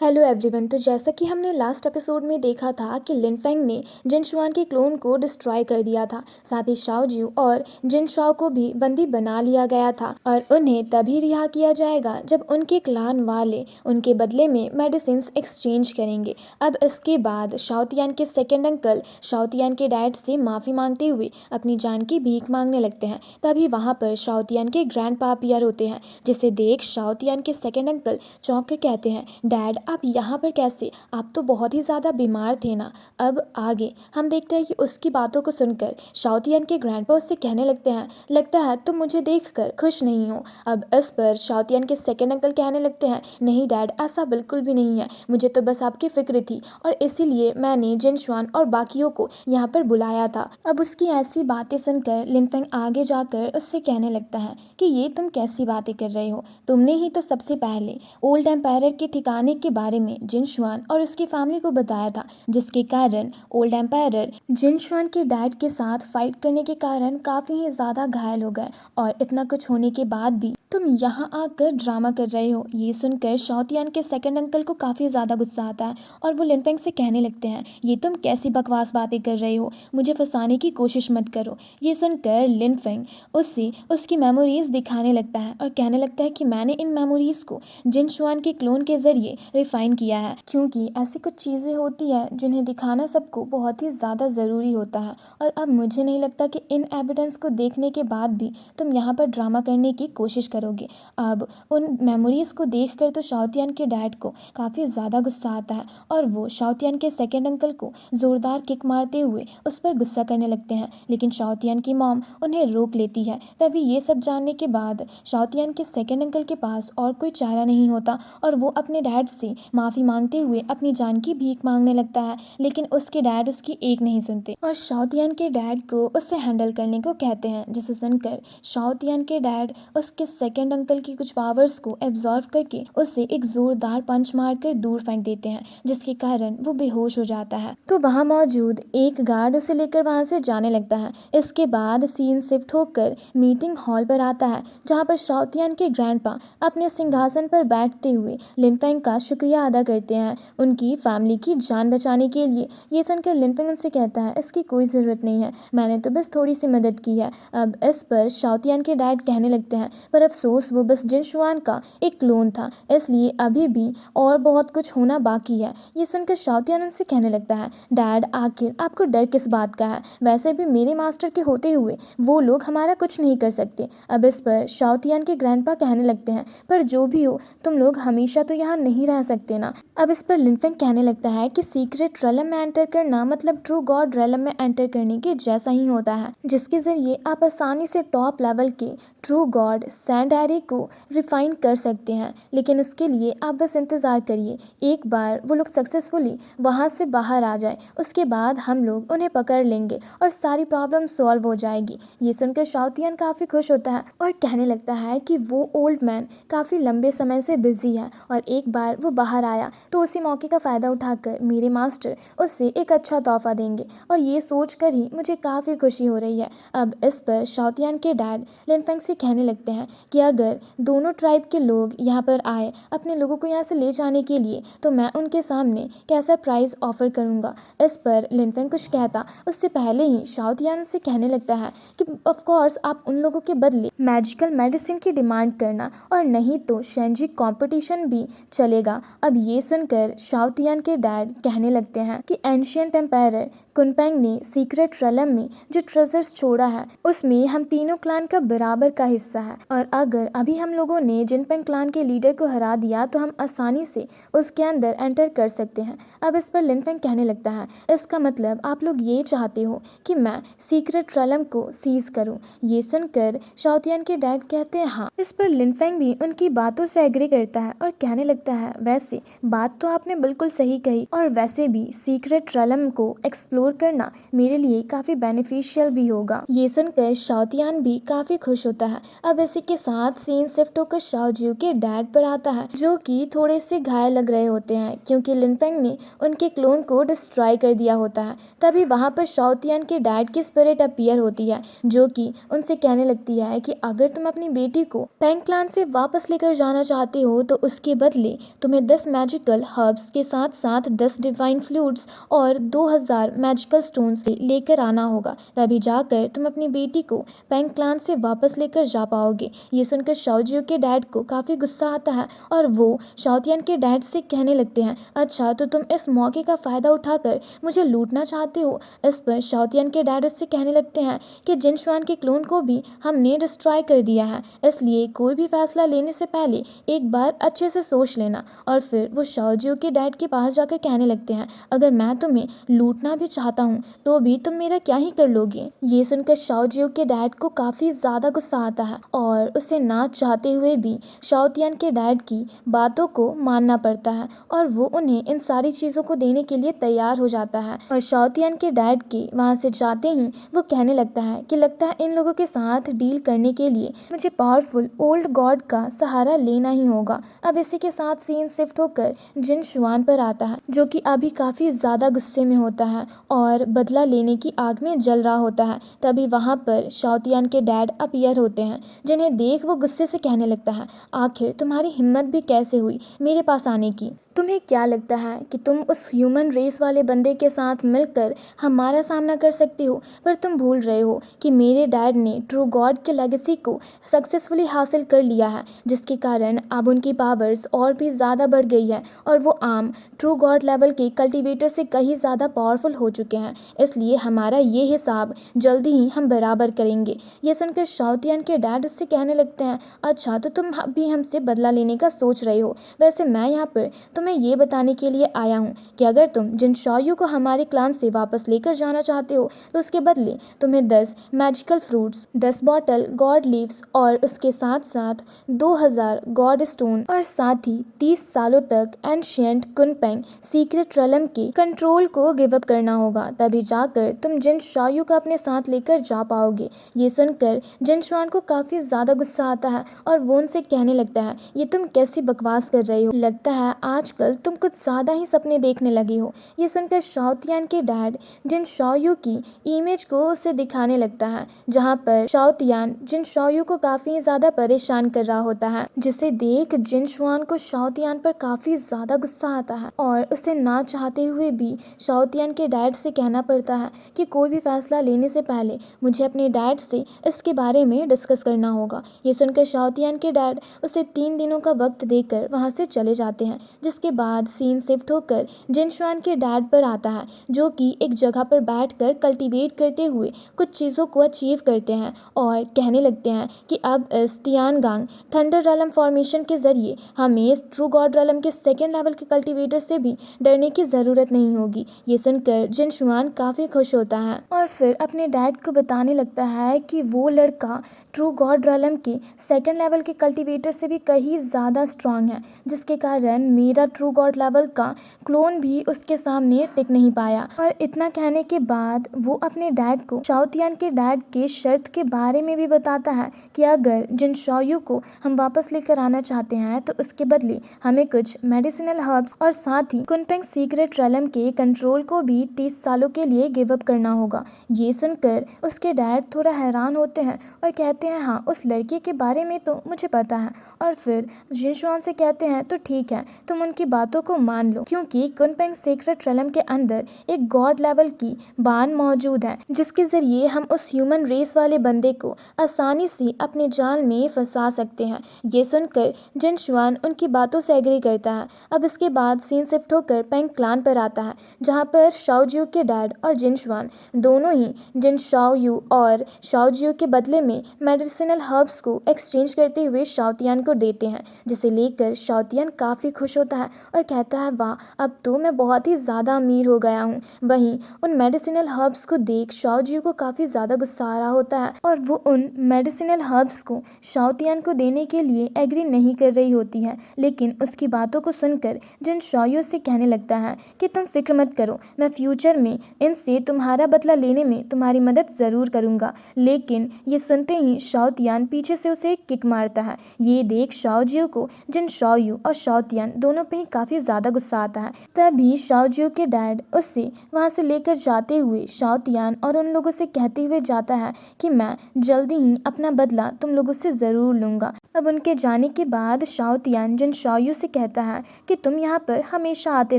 Hello everyone. तो जैसा कि हमने लास्ट एपिसोड में देखा था कि लिन फेंग ने जिन शुआन के क्लोन को डिस्ट्रॉय कर दिया था, साथ ही शाओ जू और जिन शाओ को भी बंदी बना लिया गया था और उन्हें तभी रिहा किया जाएगा जब उनके क्लान वाले उनके बदले में मेडिसिन्स एक्सचेंज करेंगे। अब इसके बाद शाओ तियान के सेकेंड अंकल शाओ तियान के डैड से माफ़ी मांगते हुए अपनी जान की भीख मांगने लगते हैं। तभी वहाँ पर शाओ तियान के ग्रैंड पा अपीयर होते हैं, जिसे देख शाओ तियान के सेकेंड अंकल चौंक कर कहते हैं, डैड आप यहाँ पर कैसे? आप तो बहुत ही ज़्यादा बीमार थे ना। अब आगे हम देखते हैं कि उसकी बातों को सुनकर शाओ तियान के ग्रैंडपा उससे कहने लगते हैं, लगता है तुम मुझे देखकर खुश नहीं हो। अब इस पर शाओ तियान के सेकेंड अंकल कहने लगते हैं, नहीं डैड, ऐसा बिल्कुल भी नहीं है, मुझे तो बस आपकी फिक्र थी और इसीलिए मैंने जिन शुआन और बाकियों को यहाँ पर बुलाया था। अब उसकी ऐसी बातें सुनकर लिन फेंग आगे जाकर उससे कहने लगता है कि ये तुम कैसी बातें कर रहे हो? तुमने ही तो सबसे पहले ओल्ड एम्पायर के ठिकाने के बारे में जिन शुआन और उसकी फैमिली को बताया था, जिसके कारण ओल्ड एम्पायर जिन शुआन के डैड के साथ फाइट करने के कारण काफ़ी ही ज़्यादा घायल हो गए और इतना कुछ होने के बाद भी तुम यहाँ आकर ड्रामा कर रहे हो। ये सुनकर शाओ तियान के सेकंड अंकल को काफ़ी ज़्यादा गुस्सा आता है और वो लिन फेंग से कहने लगते हैं, ये तुम कैसी बकवास बातें कर रहे हो, मुझे फंसाने की कोशिश मत करो। ये सुनकर लिन फेंग उससे उसकी मेमोरीज दिखाने लगता है और कहने लगता है कि मैंने इन मेमोरीज को जिन शुआन के क्लोन के जरिए रिफाइन किया है, क्योंकि ऐसी कुछ चीज़ें होती है जिन्हें दिखाना सबको बहुत ही ज़्यादा ज़रूरी होता है। और अब मुझे नहीं लगता कि इन एविडेंस को देखने के बाद भी तुम यहाँ पर ड्रामा करने की कोशिश करोगे। अब उन मेमोरीज को देखकर तो शाओ तियान के डैड को काफ़ी ज़्यादा गुस्सा आता है और वो शाओ तियान के सेकेंड अंकल को ज़ोरदार किक मारते हुए उस पर गुस्सा करने लगते हैं, लेकिन शाओ तियान की मॉम उन्हें रोक लेती है। तभी ये सब जानने के बाद शाओ तियान के सेकेंड अंकल के पास और कोई चारा नहीं होता और वो अपने डैड से माफ़ी मांगते हुए अपनी जान की भीख मांगने लगता है, लेकिन उसके डैड उसकी एक नहीं सुनते और शाओ तियान के डैड को उससे हैंडल करने को कहते हैं, जिसे सुनकर शाओ तियान के डैड उसके सेकेंड अंकल की कुछ पावर्स को एब्जॉर्व करके उससे एक जोरदार पंच मारकर दूर फेंक देते हैं, जिसके कारण वो बेहोश हो जाता है। तो वहाँ मौजूद एक गार्ड उसे लेकर वहाँ से जाने लगता है। इसके बाद सीन शिफ्ट होकर मीटिंग हॉल पर आता है, जहाँ पर शाओ तियान के ग्रैंडपा अपने सिंहासन पर बैठते हुए लिन फेंग का शुक्रिया अदा करते हैं उनकी फैमिली की जान बचाने के लिए। ये सुनकर लिन फेंग उनसे कहता है, इसकी कोई ज़रूरत नहीं है, मैंने तो बस थोड़ी सी मदद की है। अब इस पर शाओ तियान के डैड कहने लगते हैं, पर अफसोस वो बस जिन शुआन का एक क्लोन था, इसलिए अभी भी और बहुत कुछ होना बाकी है। ये सुनकर शाओ तियान उनसे कहने लगता है, डैड आखिर आपको डर किस बात का है? वैसे भी मेरे मास्टर के होते हुए वो लोग हमारा कुछ नहीं कर सकते। अब इस पर शाओ तियान के ग्रैंडपा कहने लगते हैं, पर जो भी हो तुम लोग हमेशा तो यहाँ नहीं रह सकते ना। अब इस पर लिन फेंग कहने लगता है कि सीक्रेट रेलम में एंटर करना मतलब ट्रू गॉड रेलम में एंटर करने के जैसा ही होता है, जिसके जरिए आप आसानी से टॉप लेवल के ट्रू गॉड सैंड को रिफाइन कर सकते हैं। लेकिन उसके लिए आप बस इंतज़ार करिए, एक बार वो लोग सक्सेसफुली वहाँ से बाहर आ जाए, उसके बाद हम लोग उन्हें पकड़ लेंगे और सारी प्रॉब्लम सॉल्व हो जाएगी। ये सुनकर शाओ तियान काफ़ी खुश होता है और कहने लगता है कि वो ओल्ड मैन काफ़ी लंबे समय से बिजी है और एक बार वो बाहर आया तो उसी मौके का फ़ायदा उठाकर मेरे मास्टर उससे एक अच्छा तोहफा देंगे और ये सोच कर ही मुझे काफ़ी खुशी हो रही है। अब इस पर शाओ तियान के डैड लिन फेंग से कहने लगते हैं कि अगर दोनों ट्राइब के लोग यहाँ पर आए अपने लोगों को यहाँ से ले जाने के लिए, तो मैं उनके सामने कैसा प्राइस ऑफर करूँगा। इस पर लिन फेंग कुछ कहता उससे पहले ही शाओ तियान से कहने लगता है कि ऑफ कोर्स आप उन लोगों के बदले मैजिकल मेडिसिन की डिमांड करना और नहीं तो शेंजी कंपटीशन भी चलेगा। अब ये सुनकर शाओ तियान के डैड कहने लगते हैं कि एंशिएंट एम्पायर कुनपेंग ने सीक्रेट रेलम में जो ट्रेजर्स छोड़ा है उसमें हम तीनों क्लान का बराबर का हिस्सा है और अगर अभी हम लोगों ने जिनपेंग क्लान के लीडर को हरा दिया तो हम आसानी से उसके अंदर एंटर कर सकते हैं। अब इस पर लिन फेंग कहने लगता है, इसका मतलब आप लोग ये चाहते हो कि मैं सीक्रेट रेलम को सीज करूं। ये सुनकर शाओ तियान के डैड कहते हैं हाँ। इस पर लिन फेंग भी उनकी बातों से एग्री करता है और कहने लगता है, वैसे बात तो आपने बिल्कुल सही कही और वैसे भी सीक्रेट रेलम को एक्सप्लोर एक्सप्लोर करना मेरे लिए काफ़ी बेनिफिशियल भी होगा। ये सुनकर शाओतियान भी काफ़ी खुश होता है। अब इसी के साथ सीन शिफ्ट होकर शाओजियो के डैड पर आता है, जो कि थोड़े से घायल लग रहे होते हैं क्योंकि लिनफेंग ने उनके क्लोन को डिस्ट्रॉय कर दिया होता है। तभी वहाँ पर शाओतियान के डैड की स्पिरिट अपीयर होती है, जो कि उनसे कहने लगती है कि अगर तुम अपनी बेटी को पेंग क्लान से वापस लेकर जाना चाहते हो तो उसके बदले तुम्हें 10 मैजिकल हर्ब्स के साथ साथ 10 डिवाइन फ्लूइड्स और 2000 मैजिकल स्टोन्स लेकर आना होगा। तभी जाकर तुम अपनी बेटी को पेंग क्लान से वापस लेकर जा पाओगे। ये सुनकर शाओजियो के डैड को काफ़ी गुस्सा आता है और वो शाओतियान के डैड से कहने लगते हैं, अच्छा तो तुम इस मौके का फ़ायदा उठाकर मुझे लूटना चाहते हो। इस पर शाओतियान के डैड उससे कहने लगते हैं कि जिनशुआन के क्लोन को भी हमने डिस्ट्रॉय कर दिया है, इसलिए कोई भी फैसला लेने से पहले एक बार अच्छे से सोच लेना। और फिर वो शाओजियो के डैड के पास जाकर कहने लगते हैं, अगर मैं तुम्हें लूटना भी चाहता हूँ तो भी तुम मेरा क्या ही कर लोगे। ये सुनकर शाओजियो के डैड को काफ़ी ज़्यादा गुस्सा आता है और उसे ना चाहते हुए भी शाओतियान के डैड की बातों को मानना पड़ता है और वो उन्हें इन सारी चीज़ों को देने के लिए तैयार हो जाता है। और शाओतियान के डैड के वहाँ से जाते ही वो कहने लगता है कि लगता है इन लोगों के साथ डील करने के लिए मुझे पावरफुल ओल्ड गॉड का सहारा लेना ही होगा। अब इसी के साथ सीन शिफ्ट होकर जिनशुआन पर आता है, जो कि अभी काफ़ी ज़्यादा गुस्से में होता है और बदला लेने की आग में जल रहा होता है। तभी वहाँ पर शाओतियान के डैड अपीयर होते हैं, जिन्हें देख वो गुस्से से कहने लगता है, आखिर तुम्हारी हिम्मत भी कैसे हुई मेरे पास आने की। तुम्हें क्या लगता है कि तुम उस ह्यूमन रेस वाले बंदे के साथ मिलकर हमारा सामना कर सकते हो? पर तुम भूल रहे हो कि मेरे डैड ने ट्रू गॉड के लेगेसी को सक्सेसफुली हासिल कर लिया है, जिसके कारण अब उनकी पावर्स और भी ज़्यादा बढ़ गई है और वो आम ट्रू गॉड लेवल के कल्टीवेटर से कहीं ज़्यादा पावरफुल हो चुके हैं। इसलिए हमारा ये हिसाब जल्दी ही हम बराबर करेंगे। ये सुनकर शाओतियान के डैड उससे कहने लगते हैं, अच्छा तो तुम भी हमसे बदला लेने का सोच रहे हो। वैसे मैं यहाँ पर तुम्हें ये बताने के लिए आया हूँ कि अगर तुम जिन शाओयू को हमारे क्लान से वापस लेकर जाना चाहते हो तो उसके बदले तुम्हें 10 magical fruits, 10 bottle God leaves और उसके साथ साथ 2000 गॉड स्टोन और साथ ही 30 सालों तक एंशिएंट कुनपेंग सीक्रेट रेलम के कंट्रोल को गिव अप करना होगा। तभी जाकर तुम जिन शाओयू को अपने साथ लेकर जा पाओगे। ये सुनकर जिनशुआन को काफ़ी ज़्यादा गुस्सा आता है और वो उनसे कहने लगता है, ये तुम कैसी बकवास कर रहे हो, लगता है आजकल तुम कुछ ज़्यादा ही सपने देखने लगे हो। ये सुनकर शाओतियान के डैड जिन शाओयू की इमेज को उसे दिखाने लगता है, जहाँ पर शाओतियान जिन शाओयू को काफ़ी ज़्यादा परेशान कर रहा होता है, जिसे देख जिनशुआन को शाओतियान पर काफ़ी ज़्यादा गुस्सा आता है और उसे ना चाहते हुए भी शाओतियान के डैड से कहना पड़ता है कि कोई भी फैसला लेने से पहले मुझे अपने डैड से इसके बारे में डिस्कस करना होगा। ये सुनकर शाओतियान के डैड उसे 3 दिनों का वक्त देकर वहाँ से चले जाते हैं, जिसके बाद सीन शिफ्ट होकर जिनशुआन के डैड पर आता है, जो कि एक जगह पर बैठकर कल्टीवेट करते हुए कुछ चीज़ों को अचीव करते हैं और कहने लगते हैं कि अब इस तियानगांग थंडर रेलम फॉर्मेशन के जरिए हमें इस ट्रू गॉड रेलम के सेकेंड लेवल के कल्टीवेटर से भी डरने की ज़रूरत नहीं होगी। ये सुनकर जिनशुआन काफ़ी खुश होता है और फिर अपने डैड को बताने लगता है कि वो लड़का ट्रू गॉड रेलम के सेकेंड लेवल के कल्टीवेटर से भी कहीं ज़्यादा स्ट्रांग है, जिसके कारण मेरा ट्रू गॉड लेवल का क्लोन भी उसके सामने टिक नहीं पाया। और इतना कहने के बाद वो अपने डैड को शाओतियान के डैड के शर्त के बारे में भी बताता है कि अगर जिन शाओयू को हम वापस लेकर आना चाहते हैं तो उसके बदले हमें कुछ मेडिसिनल हर्ब्स और साथ ही कुनपेंग सीक्रेट रेलम के कंट्रोल को भी 30 सालों के लिए गिव अप करना होगा। ये सुनकर उसके डैड थोड़ा हैरान होते हैं और कहते हैं, हाँ उस लड़के के बारे में तो मुझे पता है। और फिर जिनशुआन से कहते हैं, तो ठीक है तुम उनकी बातों को मान लो, क्योंकि कुनपेंग सीक्रेट रेलम के अंदर एक गॉड लेवल की बान मौजूद है, जिसके जरिए हम उस ह्यूमन रेस वाले बंदे को आसानी से अपने जाल में फंसा सकते हैं। ये सुनकर जिनशुआन उनकी बातों से एग्री करता है। अब इसके बाद सीन शिफ्ट होकर पेंग क्लान पर आता है, जहाँ पर शाओजियो के डैड और जिनशुआन दोनों ही जिन शाओयू और शाओजियो के बदले में मेडिसिनल हर्ब्स को एक्सचेंज करते हुए शाओतियान को देते हैं, जिसे लेकर शाओतियान काफ़ी खुश होता है और कहता है वाह, अब तो मैं बहुत ही ज़्यादा अमीर हो गया हूँ। वहीं उन मेडिसिनल हर्ब्स को देख शाओजियो को काफ़ी ज़्यादा गुस्सा आ रहा होता है और वो उन मेडिसिनल हर्ब्स को शाओतियान को देने के लिए एग्री नहीं कर रही होती है। लेकिन उसकी बातों को सुनकर जिन शाओयू से कहने लगता है कि तुम फिक्र मत करो, मैं फ्यूचर में इनसे तुम्हारा बदला लेने में तुम्हारी मदद ज़रूर करूँगा। लेकिन ये सुनते ही शाओतियान पीछे से उसे एक किक मारता है। ये देख शाओजियो को जिन शाओयू और शाओतियान दोनों पे ही काफ़ी ज़्यादा गुस्सा आता है। तभी शाओजियो के डैड उससे वहाँ से लेकर जाते हुए शाओतियान और उन लोगों से कहते हुए जाता है कि मैं जल्दी ही अपना बदला तुम लोगों से ज़रूर लूँगा। अब उनके जाने के बाद शाओतियान जिन शाओयू से कहता है कि तुम यहाँ पर हमेशा आते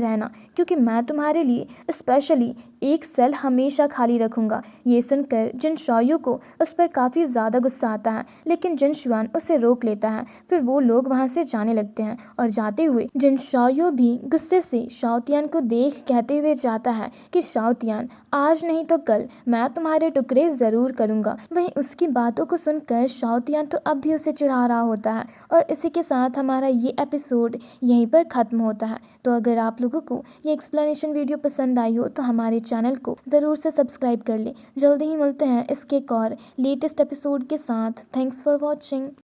रहना, क्योंकि मैं तुम्हारे लिए स्पेशली एक सेल हमेशा खाली रखूँगा। ये सुनकर जिन शाओयू को उस पर काफ़ी ज़्यादा गुस्सा आता है, लेकिन जिन शुआन उसे रोक लेता है। फिर वो लोग वहाँ से जाने लगते हैं और जाते हुए जिन शाओयू भी गुस्से से शाओतियान को देख कहते हुए जाता है कि शाओतियान, आज नहीं तो कल मैं तुम्हारे टुकड़े ज़रूर करूँगा। वहीं उसकी बातों को सुनकर शाओतियान तो अब भी उसे चिढ़ा रहा होता है और इसी के साथ हमारा ये एपिसोड यहीं पर ख़त्म होता है। तो अगर आप लोगों को ये एक्सप्लेनेशन वीडियो पसंद आई हो तो हमारे चैनल को ज़रूर से सब्सक्राइब कर ले। जल्दी ही मिलते हैं इसके एक और लेटेस्ट एपिसोड के साथ। Thanks for watching.